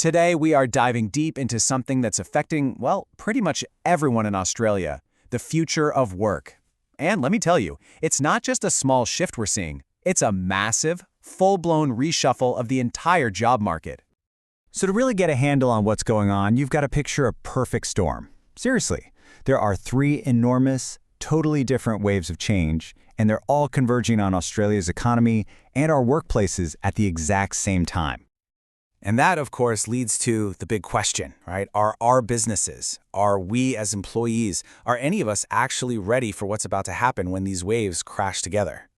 Today, we are diving deep into something that's affecting, well, pretty much everyone in Australia, the future of work. And let me tell you, it's not just a small shift we're seeing, it's a massive, full-blown reshuffle of the entire job market. So to really get a handle on what's going on, you've got to picture a perfect storm. Seriously, there are three enormous, totally different waves of change, and they're all converging on Australia's economy and our workplaces at the exact same time. And that, of course, leads to the big question, right? Are our businesses, are we as employees, are any of us actually ready for what's about to happen when these waves crash together?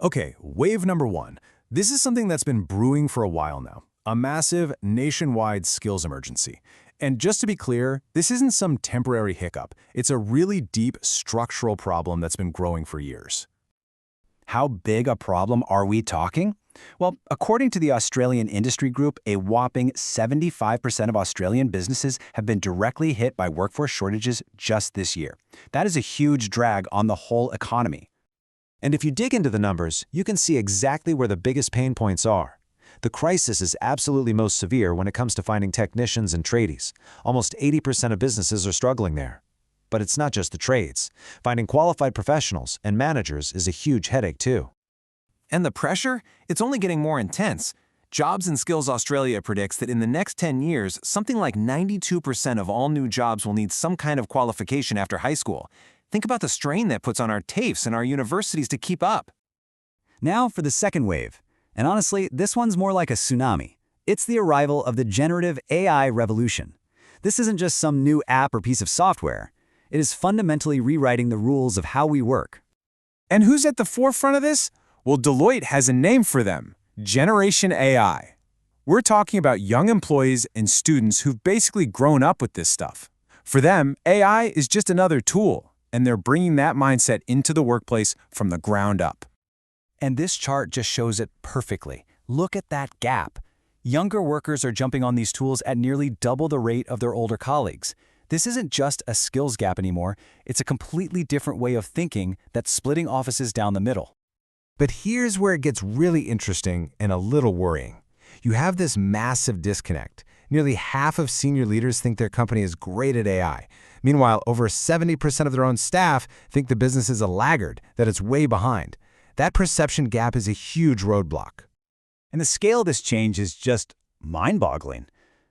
Okay, wave number one. This is something that's been brewing for a while now, a massive nationwide skills emergency. And just to be clear, this isn't some temporary hiccup. It's a really deep structural problem that's been growing for years. How big a problem are we talking? Well, according to the Australian Industry Group, a whopping 75% of Australian businesses have been directly hit by workforce shortages just this year. That is a huge drag on the whole economy. And if you dig into the numbers, you can see exactly where the biggest pain points are. The crisis is absolutely most severe when it comes to finding technicians and tradies. Almost 80% of businesses are struggling there. But it's not just the trades. Finding qualified professionals and managers is a huge headache too. And the pressure? It's only getting more intense. Jobs and Skills Australia predicts that in the next 10 years, something like 92% of all new jobs will need some kind of qualification after high school. Think about the strain that puts on our TAFEs and our universities to keep up. Now for the second wave. And honestly, this one's more like a tsunami. It's the arrival of the generative AI revolution. This isn't just some new app or piece of software. It is fundamentally rewriting the rules of how we work. And who's at the forefront of this? Well, Deloitte has a name for them, Generation AI. We're talking about young employees and students who've basically grown up with this stuff. For them, AI is just another tool, and they're bringing that mindset into the workplace from the ground up. And this chart just shows it perfectly. Look at that gap. Younger workers are jumping on these tools at nearly double the rate of their older colleagues. This isn't just a skills gap anymore, it's a completely different way of thinking that's splitting offices down the middle. But here's where it gets really interesting and a little worrying. You have this massive disconnect. Nearly half of senior leaders think their company is great at AI. Meanwhile, over 70% of their own staff think the business is a laggard, that it's way behind. That perception gap is a huge roadblock. And the scale of this change is just mind-boggling.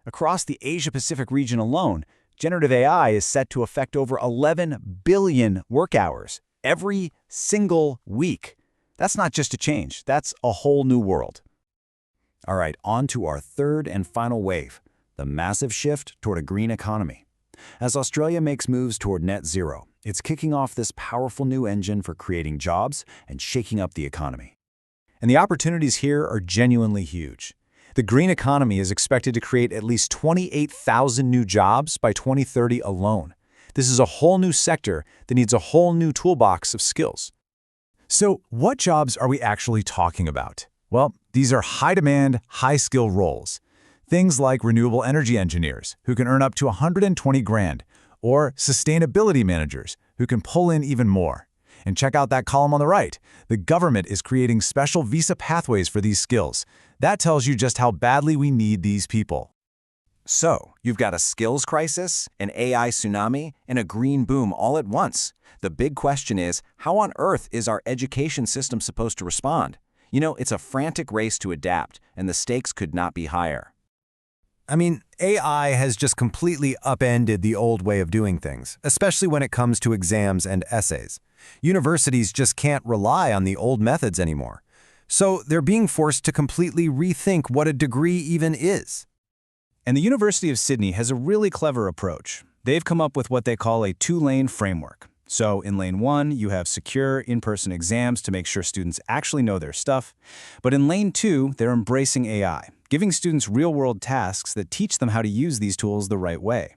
Across the Asia-Pacific region alone, generative AI is set to affect over 11 billion work hours every single week. That's not just a change, that's a whole new world. All right, on to our third and final wave, the massive shift toward a green economy. As Australia makes moves toward net zero, it's kicking off this powerful new engine for creating jobs and shaking up the economy. And the opportunities here are genuinely huge. The green economy is expected to create at least 28,000 new jobs by 2030 alone. This is a whole new sector that needs a whole new toolbox of skills. So what jobs are we actually talking about? Well, these are high-demand, high-skill roles. Things like renewable energy engineers, who can earn up to 120 grand, or sustainability managers, who can pull in even more. And check out that column on the right. The government is creating special visa pathways for these skills. That tells you just how badly we need these people. So, you've got a skills crisis, an AI tsunami, and a green boom all at once. The big question is, how on earth is our education system supposed to respond? You know, it's a frantic race to adapt, and the stakes could not be higher. I mean, AI has just completely upended the old way of doing things, especially when it comes to exams and essays. Universities just can't rely on the old methods anymore. So they're being forced to completely rethink what a degree even is. And the University of Sydney has a really clever approach. They've come up with what they call a two-lane framework. So in lane 1, you have secure in-person exams to make sure students actually know their stuff. But in lane 2, they're embracing AI, giving students real-world tasks that teach them how to use these tools the right way.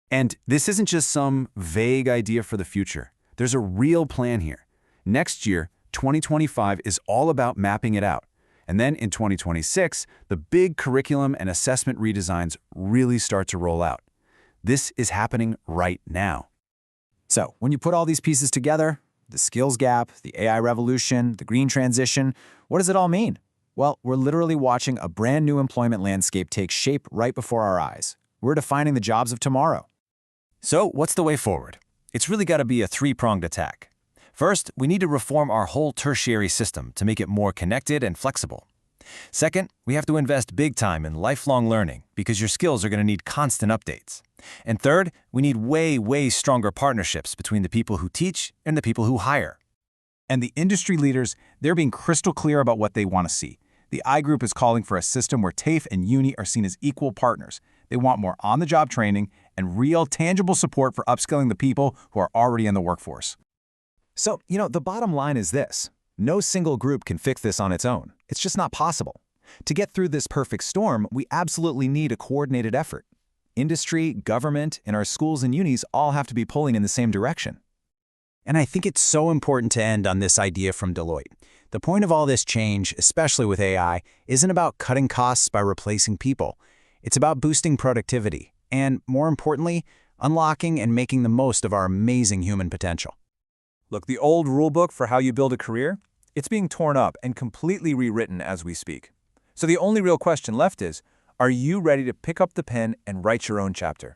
And this isn't just some vague idea for the future. There's a real plan here. Next year, 2025 is all about mapping it out. And then in 2026, the big curriculum and assessment redesigns really start to roll out. This is happening right now. So when you put all these pieces together, the skills gap, the AI revolution, the green transition, what does it all mean? Well, we're literally watching a brand new employment landscape take shape right before our eyes. We're defining the jobs of tomorrow. So, what's the way forward? It's really got to be a three-pronged attack. First, we need to reform our whole tertiary system to make it more connected and flexible. Second, we have to invest big time in lifelong learning because your skills are going to need constant updates. And third, we need way stronger partnerships between the people who teach and the people who hire. And the industry leaders, they're being crystal clear about what they want to see. The I Group is calling for a system where TAFE and Uni are seen as equal partners. They want more on-the-job training and real, tangible support for upskilling the people who are already in the workforce. So, the bottom line is this. No single group can fix this on its own. It's just not possible. To get through this perfect storm, we absolutely need a coordinated effort. Industry, government, and our schools and unis all have to be pulling in the same direction. And I think it's so important to end on this idea from Deloitte. The point of all this change, especially with AI, isn't about cutting costs by replacing people. It's about boosting productivity and, more importantly, unlocking and making the most of our amazing human potential. Look, the old rulebook for how you build a career, it's being torn up and completely rewritten as we speak. So the only real question left is, are you ready to pick up the pen and write your own chapter?